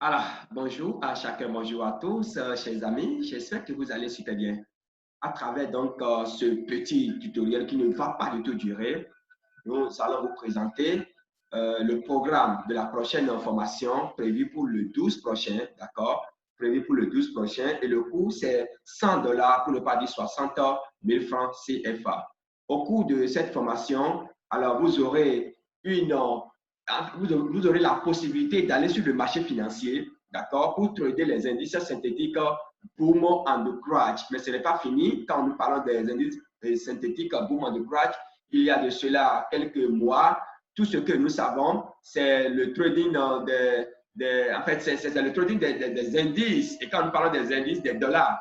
Alors, bonjour à chacun, bonjour à tous, chers amis. J'espère que vous allez super bien. À travers ce petit tutoriel qui ne va pas du tout durer, nous allons vous présenter le programme de la prochaine formation prévu pour le 12 prochain, d'accord? Prévu pour le 12 prochain. Et le coût, c'est 100 dollars, pour ne pas dire 60 000 francs CFA. Au cours de cette formation, alors vous aurez la possibilité d'aller sur le marché financier, d'accord, pour trader les indices synthétiques Boom and Crash. Mais ce n'est pas fini. Quand nous parlons des indices synthétiques Boom and Crash, il y a de cela quelques mois, tout ce que nous savons, c'est le trading en fait, c'est le trading des indices. Et quand nous parlons des indices, des dollars,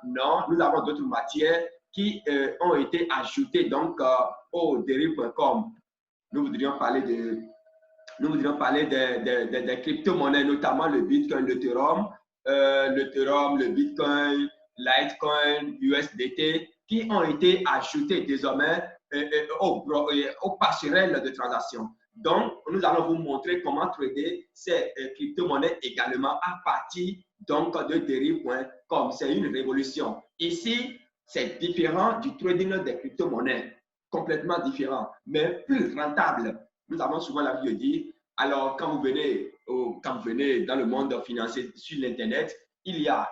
non, nous avons d'autres matières qui ont été ajoutées au derive.com. Nous voudrions parler des crypto-monnaies, notamment le Bitcoin, l'Ethereum, le Bitcoin, Litecoin, USDT, qui ont été ajoutés désormais aux passerelles de transaction. Donc, nous allons vous montrer comment trader ces crypto-monnaies également à partir de derive.com. C'est une révolution. Ici, c'est différent du trading des crypto-monnaies, complètement différent, mais plus rentable. Nous avons souvent l'habitude de dire, alors quand vous venez dans le monde financier sur l'Internet, il y a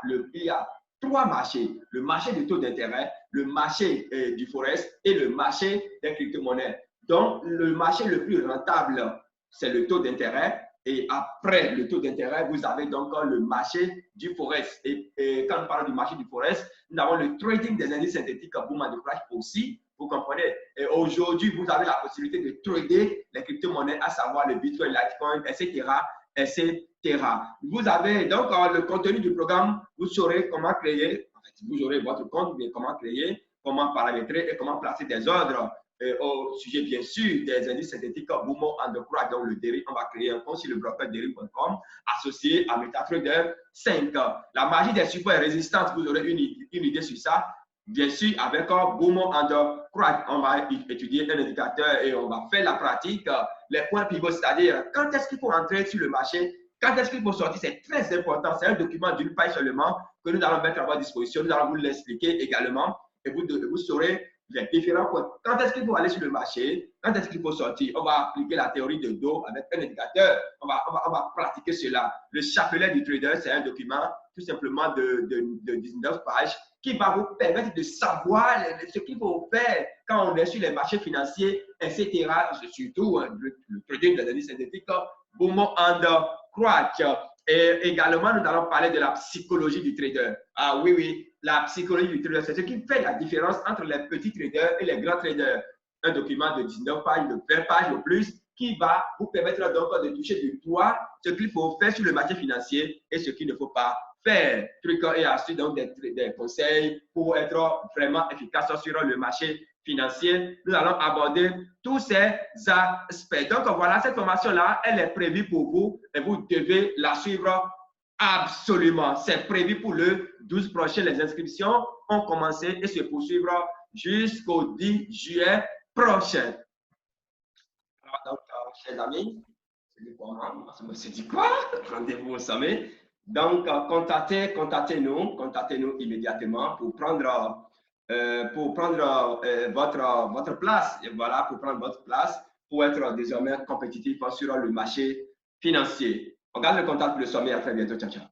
trois marchés. Le marché du taux d'intérêt, le marché du forex et le marché des crypto-monnaies. Donc, le marché le plus rentable, c'est le taux d'intérêt. Et après le taux d'intérêt, vous avez donc le marché du forex. Et quand on parle du marché du forex, nous avons le trading des indices synthétiques Boom and Crash aussi. Vous comprenez? Et aujourd'hui, vous avez la possibilité de trader les crypto-monnaies, à savoir le Bitcoin, Litecoin, etc., etc. Vous avez donc le contenu du programme, vous saurez comment créer, en fait, vous aurez votre compte, mais comment créer, comment paramétrer et comment placer des ordres au sujet, bien sûr, des indices synthétiques Boom and Crash, donc le dérive. On va créer un compte sur le broker derive.com associé à MetaTrader 5. La magie des supports et résistances, vous aurez une idée sur ça. Bien sûr, avec Boom and Crash, on va étudier un indicateur et on va faire la pratique, les points pivots, c'est-à-dire quand est-ce qu'il faut entrer sur le marché, quand est-ce qu'il faut sortir, c'est très important. C'est un document d'une page seulement que nous allons mettre à votre disposition. Nous allons vous l'expliquer également et vous saurez les différents points. Quand est-ce qu'il faut aller sur le marché? Quand est-ce qu'il faut sortir? On va appliquer la théorie de dos avec un indicateur. On va pratiquer cela. Le chapelet du trader, c'est un document tout simplement de 19 pages qui va vous permettre de savoir ce qu'il faut faire quand on est sur les marchés financiers, etc. Surtout le trading des indices synthétiques, Boom and Crash. Et également, nous allons parler de la psychologie du trader. Ah oui, oui, la psychologie du trader, c'est ce qui fait la différence entre les petits traders et les grands traders. Un document de 19 pages, de 20 pages ou plus, qui va vous permettre donc de toucher du doigt ce qu'il faut faire sur le marché financier et ce qu'il ne faut pas faire. Trucs et astuces, donc des conseils pour être vraiment efficace sur le marché financier. Nous allons aborder tous ces aspects. Donc voilà, cette formation-là, elle est prévue pour vous et vous devez la suivre absolument. C'est prévu pour le 12 prochain. Les inscriptions ont commencé et se poursuivront jusqu'au 10 juillet prochain. Alors, donc, chers amis, c'est dit quoi? Rendez-vous au sommet. Donc, contactez-nous immédiatement pour prendre votre place. Et voilà, pour prendre votre place, pour être désormais compétitif sur le marché financier. On garde le contact pour le sommet. À très bientôt. Ciao, ciao.